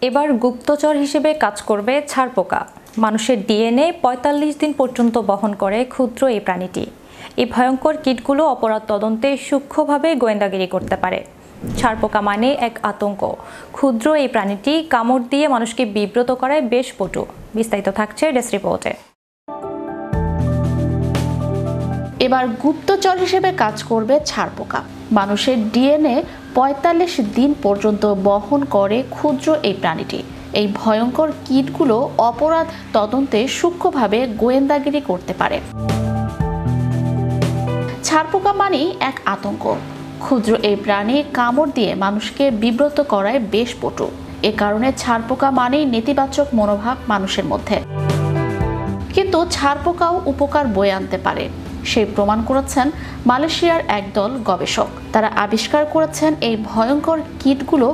এবার গুপ্তচর হিসেবে কাজ করবে ছারপোকা। মানুষের ডিএনএ ৪৫ দিন পর্যন্ত বহন করে ক্ষুদ্র এই প্রাণীটি। এই ভয়ঙ্কর কীটগুলো অপরাধ তদন্তে সূক্ষ্মভাবে গোয়েন্দাগিরি করতে পারে। ছারপোকা মানে এক আতঙ্ক। ক্ষুদ্র এই প্রাণীটি কামড় দিয়ে মানুষকে বিব্রত করায় বেশ পটু। বিস্তারিত থাকছে ডেস্ক রিপোর্টে। এবার গুপ্তচর হিসেবে কাজ করবে ছারপোকা। মানুষের ডিএনএ ৪৫ দিন পর্যন্ত বহন করে ক্ষুদ্র এই প্রাণীটি। এই ভয়ঙ্কর কীটগুলো অপরাধ তদন্তে সূক্ষ্মভাবে গোয়েন্দাগিরি করতে পারে। ছারপোকা মানেই এক আতঙ্ক। ক্ষুদ্র এই প্রাণী কামড় দিয়ে মানুষকে বিব্রত করায় বেশ পটু। এ কারণে ছারপোকা মানেই নেতিবাচক মনোভাব মানুষের মধ্যে। কিন্তু ছারপোকাও উপকার বয়ে আনতে পারে, সেই প্রমাণ করেছেন মালয়েশিয়ার একদল গবেষক। তারা আবিষ্কার করেছেন এই ভয়ঙ্কর কীটগুলো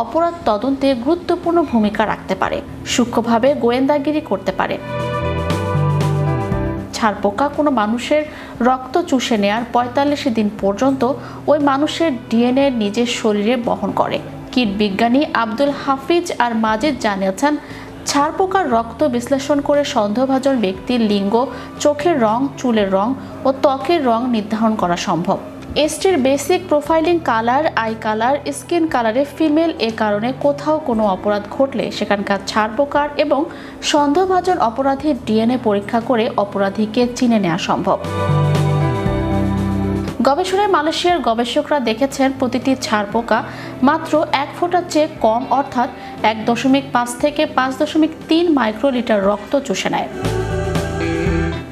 অপরাধ তদন্তে গুরুত্বপূর্ণ ভূমিকা রাখতে পারে, সূক্ষ্মভাবে গোয়েন্দাগিরি করতে পারে। ছারপোকা কোনো মানুষের রক্ত চুষে নেয়ার ৪৫ দিন পর্যন্ত ওই মানুষের ডিএনএ নিজের শরীরে বহন করে। কীট বিজ্ঞানী আব্দুল হাফিজ আর মাজিদ জানিয়েছেন, ছারপোকার রক্ত বিশ্লেষণ করে সন্দেহভাজন ব্যক্তির লিঙ্গ, চোখের রং, চুলের রং ও ত্বকের রং নির্ধারণ করা সম্ভব। এসটির basic profiling colour, eye colour, skin কালারে ফিমেল। এ কারণে কোথাও কোনো অপরাধ ঘটলে সেখানকার ছারপোকার এবং সন্দেহভাজন অপরাধীর ডিএনএ পরীক্ষা করে অপরাধীকে চিনে নেওয়া সম্ভব। গবেষণায় মালয়েশিয়ার গবেষকরা দেখেছেন প্রতিটি ছারপোকা মাত্র ১ ফোঁটার চেয়ে কম, অর্থাৎ ১.৫ থেকে ৫.৩ মাইক্রোলিটার রক্ত চুষে নেয়।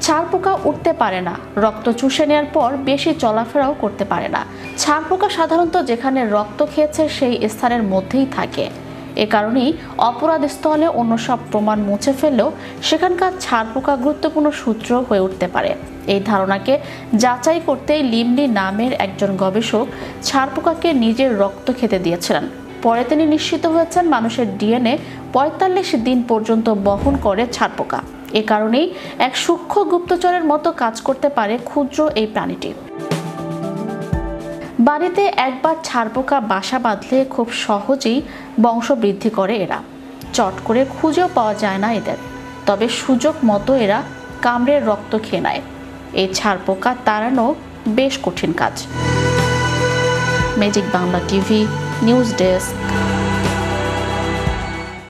ছারপোকা উঠতে পারে না, রক্ত চুষে নেওয়ার পর বেশি চলাফেরাও করতে পারে না। ছারপোকা সাধারণত যেখানে রক্ত খেয়েছে সেই স্থানের মধ্যেই থাকে। এ কারণেই অপরাধ স্থলে অন্য সব প্রমাণ মুছে ফেললেও সেখানকার ছারপোকা গুরুত্বপূর্ণ সূত্র হয়ে উঠতে পারে। এই ধারণাকে যাচাই করতে লিমলি নামের একজন গবেষক ছারপোকাকে নিজের রক্ত খেতে দিয়েছিলেন। পরে তিনি নিশ্চিত হয়েছেন মানুষের ডিএনএ ৪৫ দিন পর্যন্ত বহন করে ছারপোকা। এ কারণেই এক সূক্ষ্ম গুপ্তচরের মতো কাজ করতে পারে ক্ষুদ্র এই প্রাণীটি। বাড়িতে একবার ছারপোকা বাসা বাঁধলে খুব সহজেই বংশবৃদ্ধি করে এরা। চট করে খুঁজেও পাওয়া যায় না এদের, তবে সুযোগ মতো এরা কামড়ে রক্ত খেয়ে নেয়। এই ছারপোকা তাড়ানো বেশ কঠিন কাজ। Magic Bangla TV news desk.